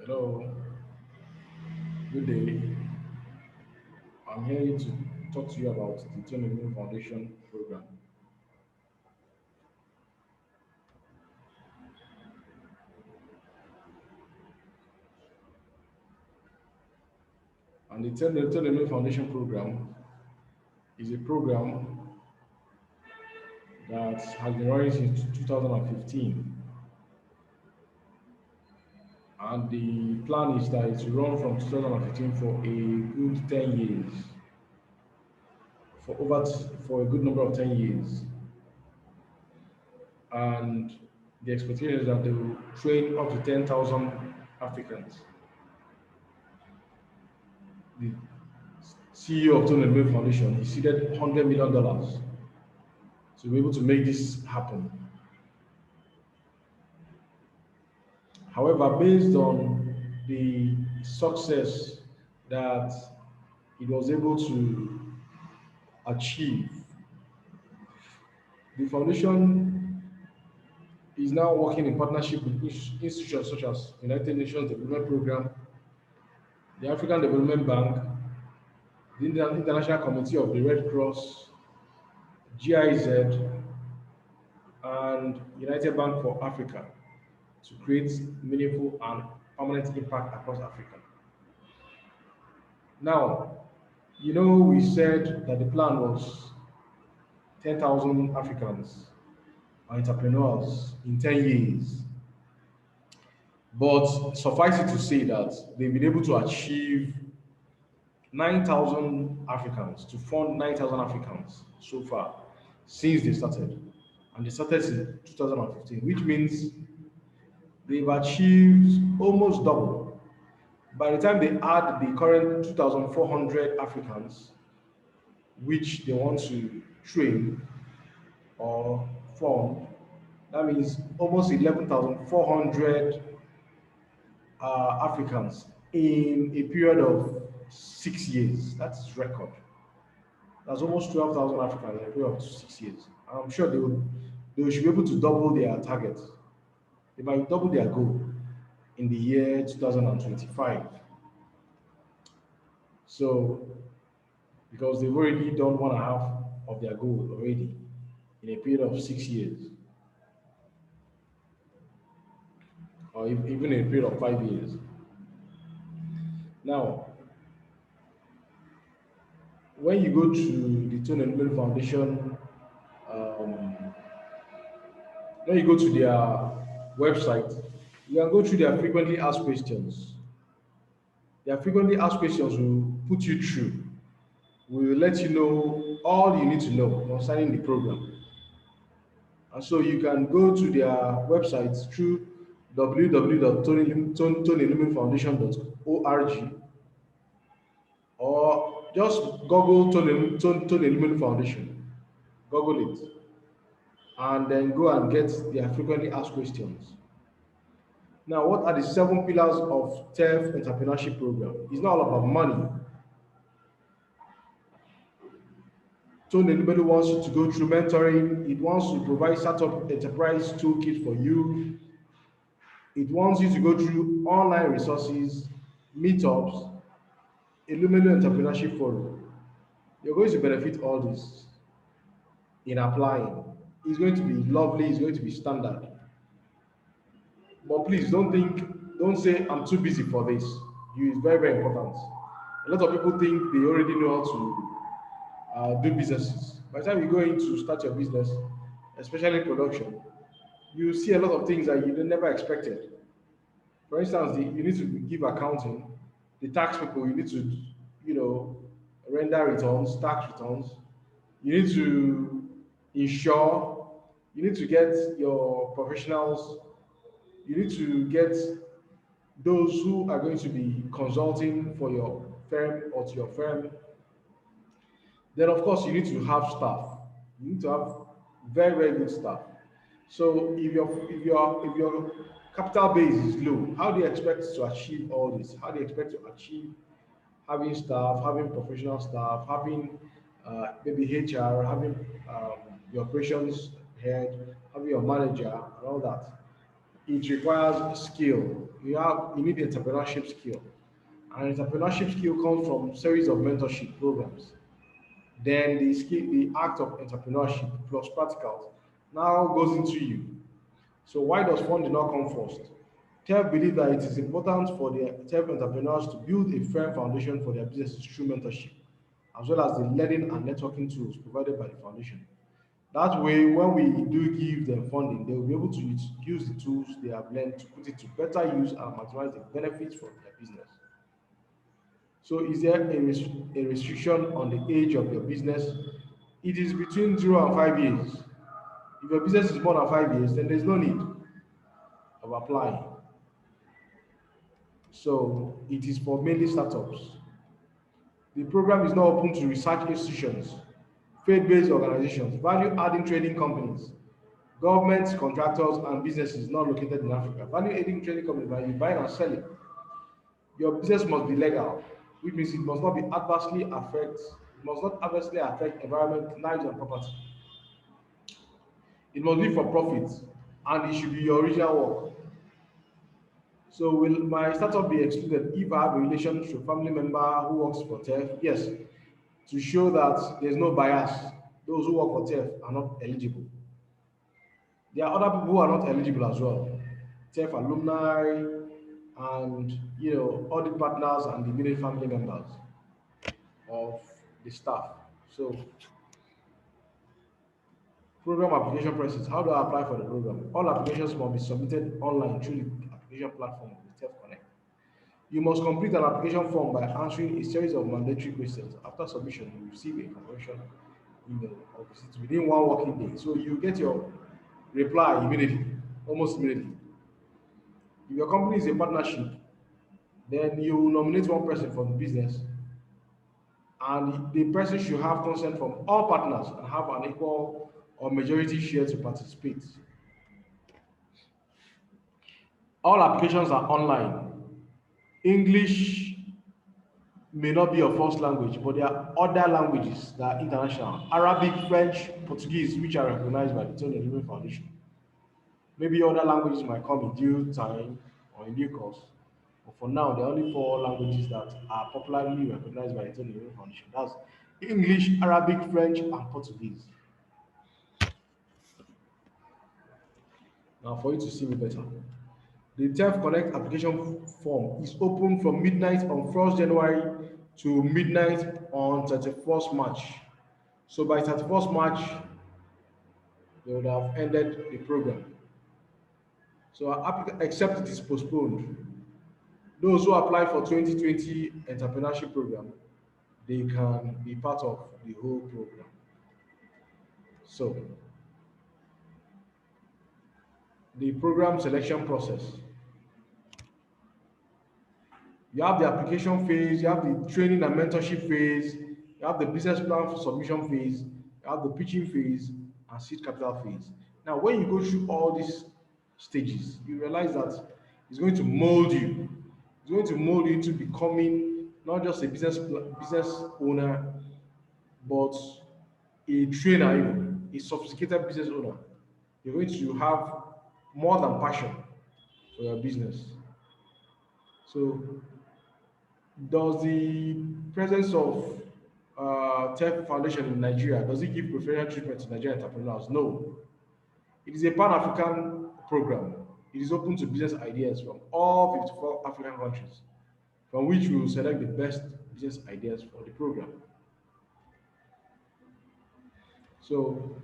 Hello, good day. I'm here to talk to you about the Elumelu Foundation program. And the Elumelu Foundation program is a program that has been running since 2015. And the plan is that it will run from 2015 for a good 10 years, for a good number of 10 years. And the expectation is that they will train up to 10,000 Africans. The CEO of Elumelu Foundation, he seeded $100 million to be able to make this happen. However, based on the success that it was able to achieve, the foundation is now working in partnership with institutions such as United Nations Development Program, the African Development Bank, the International Committee of the Red Cross, GIZ, and United Bank for Africa to create meaningful and permanent impact across Africa. Now, we said that the plan was 10,000 Africans entrepreneurs in 10 years. But suffice it to say that they've been able to achieve 9,000 Africans, to fund 9,000 Africans so far since they started. And they started in 2015, which means they've achieved almost double. By the time they add the current 2,400 Africans, which they want to train or fund, that means almost 11,400 Africans in a period of 6 years. That's record. That's almost 12,000 Africans in a period of 6 years. I'm sure they should be able to double their target. They might double their goal in the year 2025. So, because they've already done 1.5 of their goal already in a period of 6 years, or even in a period of 5 years. Now, when you go to the Elumelu Foundation, um, when you go to their website, you can go through their frequently asked questions. Their frequently asked questions will put you through. We will let you know all you need to know concerning the program. And so you can go to their website through www.tonylumenfoundation.org, or just Google Elumelu Foundation. Google it. And then go and get their frequently asked questions. Now, what are the 7 pillars of TEF entrepreneurship program? It's not all about money. Elumelu wants you to go through mentoring. It wants to provide startup enterprise toolkit for you. It wants you to go through online resources, meetups, Elumelu Entrepreneurship Forum. You're going to benefit all this in applying. It's going to be lovely, it's going to be standard. But please don't say I'm too busy for this. It's very, very important. A lot of people think they already know how to do businesses. By the time you go in to start your business, especially production, you see a lot of things that you never expected. For instance, you need to give accounting. The tax people, you need to, render returns, tax returns. You need to insure. You need to get your professionals. You need to get those who are going to be consulting for your firm or to your firm. Then, of course, you need to have staff. You need to have very, very good staff. So, if your capital base is low, how do you expect to achieve all this? How do you expect to achieve having staff, having professional staff, having maybe HR, having your operations head, having your manager, and all that? it requires skill. You need entrepreneurship skill. And entrepreneurship skill comes from series of mentorship programs. Then the act of entrepreneurship plus practicals now goes into you. So why does funding not come first? TEF believe that it is important for the TEF entrepreneurs to build a firm foundation for their businesses through mentorship, as well as the learning and networking tools provided by the foundation. That way, when we do give them funding, they will be able to use the tools they have learned to put it to better use and maximize the benefits from their business. So, is there a restriction on the age of your business? It is between 0 and 5 years. If your business is more than 5 years, then there's no need of applying. So, it is for mainly startups. The program is not open to research institutions, faith-based organizations, value-adding trading companies, governments, contractors, and businesses not located in Africa. Value-adding trading companies, when you buy and sell it, your business must be legal, which means it must not adversely affect environment, lives, and property. It must be for profit, and it should be your original work. So will my startup be excluded if I have a relationship family member who works for TEF? Yes, to show that there's no bias. Those who work for TEF are not eligible. There are other people who are not eligible as well. TEF alumni and audit partners and the immediate family members of the staff. So program application process. How do I apply for the program? All applications must be submitted online through the application platform of the TEF Connect. You must complete an application form by answering a series of mandatory questions. After submission, you receive a confirmation email or visit within 1 working day. So you get your reply immediately, almost immediately. If your company is a partnership, then you nominate one person for the business, and the person should have consent from all partners and have an equal or majority share to participate. All applications are online. English may not be your first language, but there are other languages that are international. Arabic, French, Portuguese, which are recognized by the Tony Living Foundation. Maybe other languages might come in due time or in due course. But for now, there are only four languages that are popularly recognized by the Tony Living Foundation. That's English, Arabic, French, and Portuguese. Now, for you to see me better, the TEF Connect application form is open from midnight on 1st January to midnight on 31st March. So by 31st March, they would have ended the program. So except it is postponed. Those who apply for 2020 entrepreneurship program, they can be part of the whole program. So the program selection process. You have the application phase, you have the training and mentorship phase, you have the business plan for submission phase, you have the pitching phase, and seed capital phase. Now, when you go through all these stages, you realize that it's going to mold you. It's going to mold you into becoming not just a business owner, but a trainer, even a sophisticated business owner. You're going to have more than passion for your business. So does the presence of TEF Foundation in Nigeria, does it give preferential treatment to Nigerian entrepreneurs? No. It is a Pan-African program. It is open to business ideas from all 54 African countries, from which we will select the best business ideas for the program. So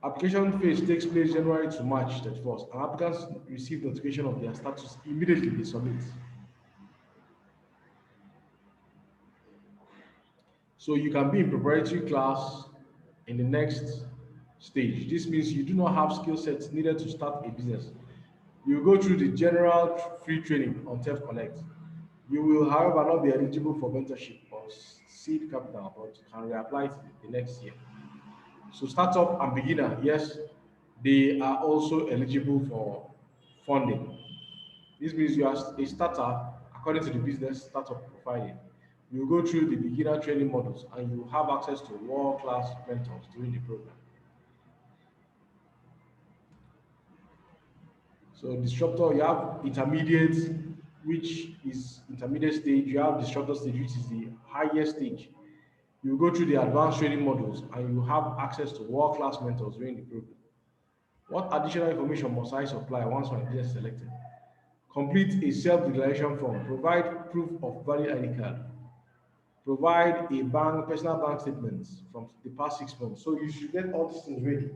application phase takes place January to March 31st, and applicants receive notification of their status immediately they submit. So you can be in preparatory class in the next stage. This means you do not have skill sets needed to start a business. You will go through the general free training on TEF Connect. You will, however, not be eligible for mentorship or seed capital, but can reapply the next year. So startup and beginner, yes, they are also eligible for funding. This means you are a starter according to the business startup profiling. You go through the beginner training models and you have access to world-class mentors during the program. So disruptor, you have intermediate, which is intermediate stage. You have disruptor stage, which is the highest stage. You go through the advanced training modules and you have access to world-class mentors during the program. What additional information must I supply once my business is selected? Complete a self-declaration form. Provide proof of valid ID card. Provide a personal bank statement from the past 6 months. So you should get all these things ready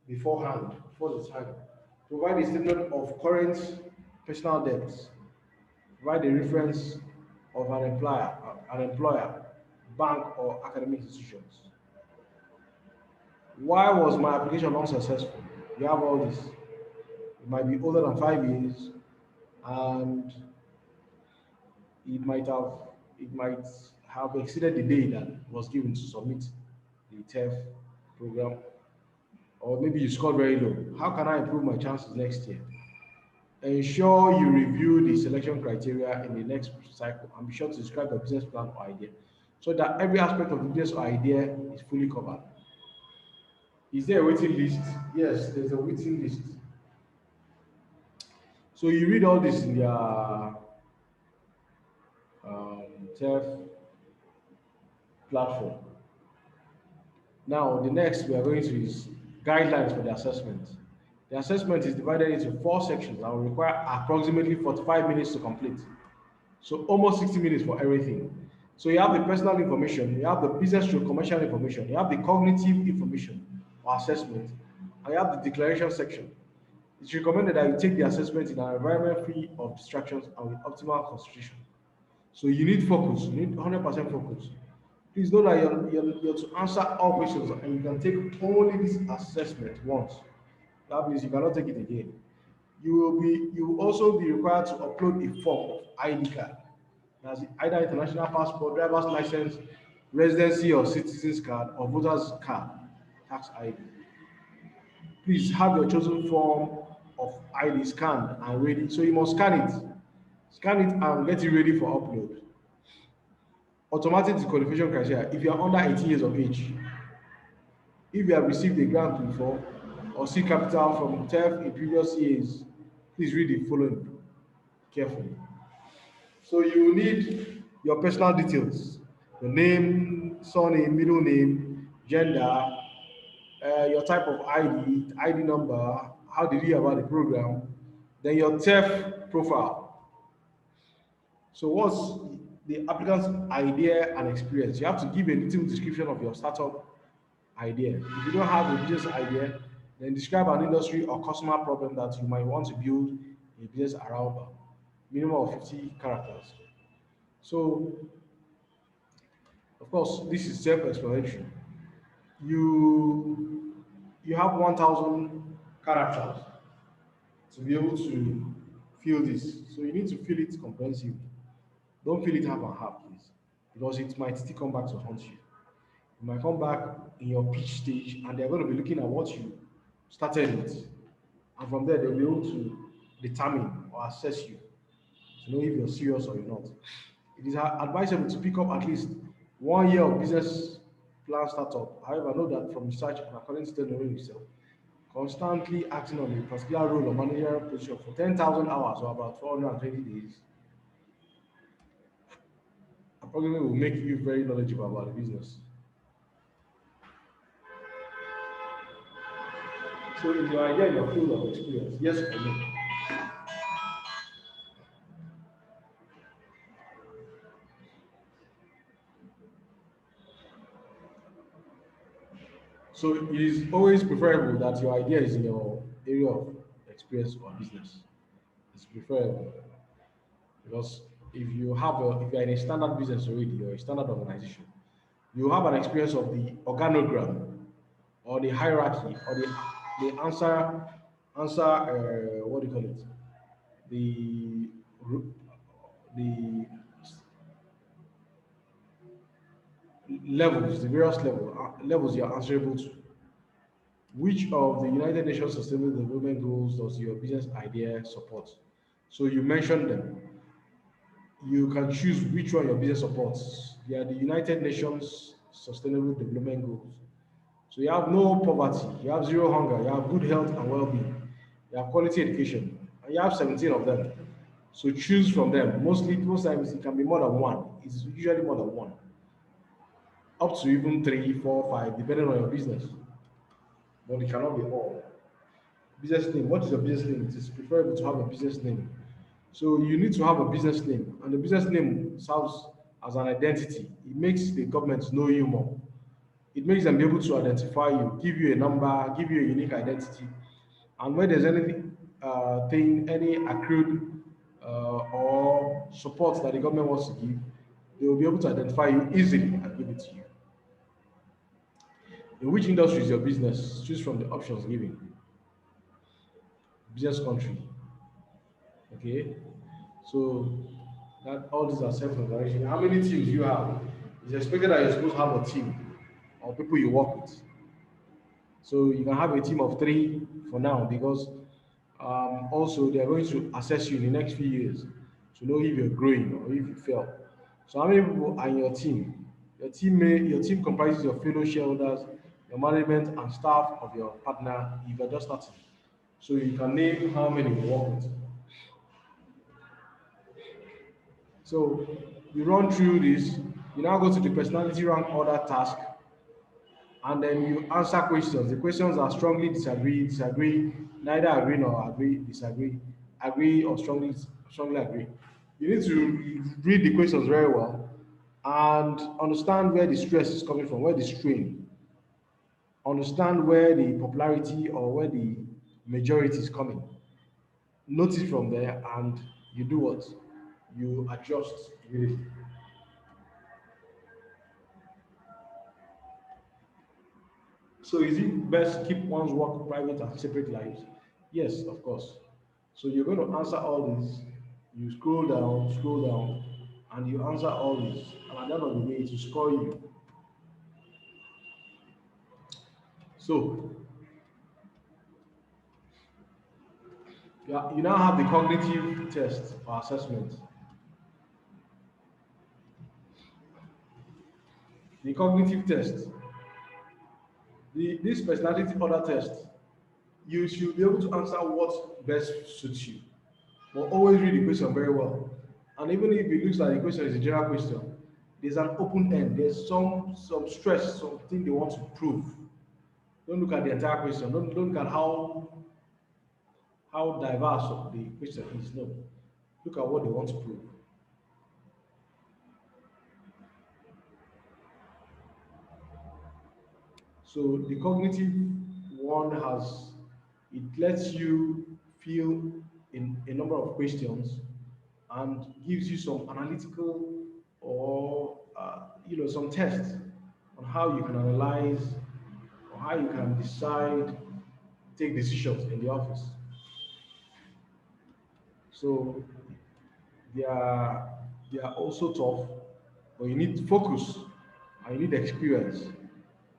beforehand, before the time. Provide a statement of current personal debts. Provide a reference of an employer, bank, or academic institutions. Why was my application unsuccessful? You have all this. It might be older than 5 years, and it might have it might have exceeded the day that was given to submit the TEF program, or maybe you scored very low. How can I improve my chances next year? Ensure you review the selection criteria in the next cycle and be sure to describe your business plan or idea so that every aspect of the business or idea is fully covered. Is there a waiting list? Yes, there's a waiting list. So you read all this in their TEF platform. Now, the next we are going to is guidelines for the assessment. The assessment is divided into 4 sections and will require approximately 45 minutes to complete. So almost 60 minutes for everything. So you have the personal information, you have the business to commercial information, you have the cognitive information or assessment, and you have the declaration section. It's recommended that you take the assessment in an environment free of distractions and with optimal concentration. So you need focus, you need 100% focus. Please know that you're to answer all questions and you can take only this assessment once. That means you cannot take it again. You will also be required to upload a form of ID card. That's either international passport, driver's license, residency or citizen's card, or voter's card, tax ID. Please have your chosen form of ID scanned and ready. So you must scan it and get it ready for upload. Automatic disqualification criteria. If you are under 18 years of age, if you have received a grant before or seek capital from TEF in previous years, please read the following carefully. So you will need your personal details, your name, surname, middle name, gender, your type of ID number, how did you hear about the program, then your TEF profile. So what's the applicant's idea and experience? You have to give a little description of your startup idea. If you don't have a business idea, then describe an industry or customer problem that you might want to build a business around, minimum of 50 characters. So, of course, this is self-explanatory. You you have 1,000 characters to be able to fill this. So you need to fill it comprehensively. Don't fill it half and half, please, because it might still come back to haunt you. You might come back in your pitch stage and they're going to be looking at what you started with. And from there, they'll be able to determine or assess you to know if you're serious or you're not. It is advisable to pick up at least 1 year of business plan startup. However, know that from research and according to knowing yourself, constantly acting on a particular role or managerial position for 10,000 hours or about 420 days approximately will make you very knowledgeable about the business. So in your idea, your field of experience, yes or no? So it is always preferable that your idea is in your area of experience or business. It's preferable because if you're in a standard business already or a standard organization, you have an experience of the organogram or the hierarchy or the answer what do you call it, the the levels, the various levels you are answerable to. Which of the United Nations Sustainable Development Goals does your business idea support? So you mentioned them. You can choose which one your business supports. They are the United Nations Sustainable Development Goals. So you have no poverty, you have zero hunger, you have good health and well-being, you have quality education, and you have 17 of them. So choose from them. Most times it can be more than one. It's usually more than one, up to even three, four, five, depending on your business. But it cannot be all. Business name. What is your business name? It is preferable to have a business name. So you need to have a business name, and the business name serves as an identity. It makes the government know you more. It makes them be able to identify you, give you a number, give you a unique identity. And when there's anything, any accrued or support that the government wants to give, they will be able to identify you easily and give it to you. In which industry is your business? Choose from the options given. Business country. Okay. So that all these are self-declaration. How many teams you have? It's expected that you're supposed to have a team or people you work with. So you can have a team of three for now because also they are going to assess you in the next few years to know if you're growing or if you fail. So how many people are in your team? Your team comprises your fellow shareholders, your management and staff of your partner if you're just starting. So you can name how many you work with. So you run through this, you now go to the personality rank order task, and then you answer questions. The questions are strongly disagree, disagree, neither agree nor agree, disagree, agree or strongly agree. You need to read the questions very well and understand where the stress is coming from, where the strain, understand where the popularity or where the majority is coming. Notice from there and you do what? You adjust immediately. So is it best to keep one's work private and separate lives? Yes, of course. So you're going to answer all these. You scroll down, and you answer all these. And at the end of the day, it will score you. So you now have the cognitive test or assessment. The cognitive test, this personality order test, you should be able to answer what best suits you. But always read the question very well. And even if it looks like the question is a general question, there's an open end. There's some stress, something they want to prove. Don't look at the entire question. Don't look at how diverse the question is. No. Look at what they want to prove. So the cognitive one has it lets you fill in a number of questions and gives you some analytical or some tests on how you can analyze or how you can decide, take decisions in the office. So they are they are also tough, but you need focus and you need experience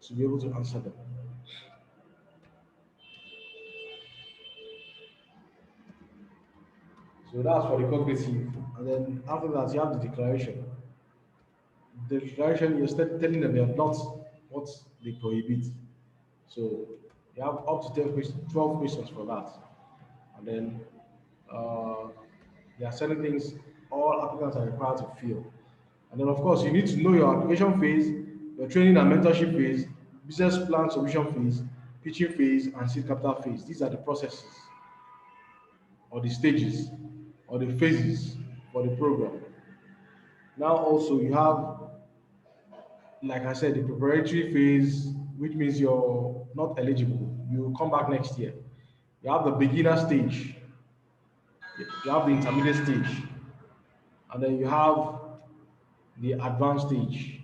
to be able to answer them. So that's for the cognitive. And then after that, you have the declaration. The declaration, you're telling them you're not what they prohibit. So you have up to 10 questions, 12 questions for that. And then uh, there are certain things all applicants are required to fill. And then, of course, you need to know your application phase, your training and mentorship phase, business plan solution phase, pitching phase, and seed capital phase. These are the processes or the stages or the phases for the program. Now, also, you have, like I said, the preparatory phase, which means you're not eligible. You come back next year. You have the beginner stage, you have the intermediate stage, and then you have the advanced stage.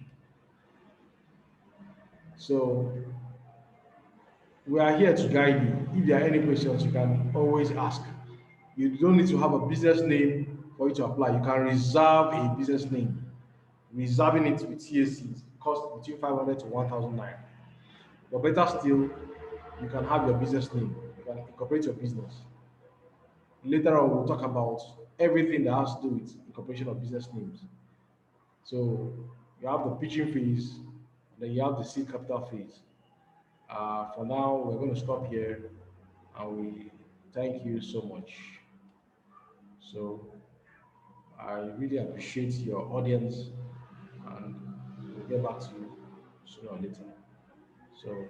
So we are here to guide you. If there are any questions, you can always ask. You don't need to have a business name for you to apply. You can reserve a business name. Reserving it with CACs cost between 500 to 1,000 naira. But better still, you can have your business name. You can incorporate your business. Later on, we'll talk about everything that has to do with incorporation of business names. So you have the pitching phase, then you have the seed capital phase. For now, we're going to stop here and we thank you so much. So I really appreciate your audience, and we'll get back to you sooner or later. So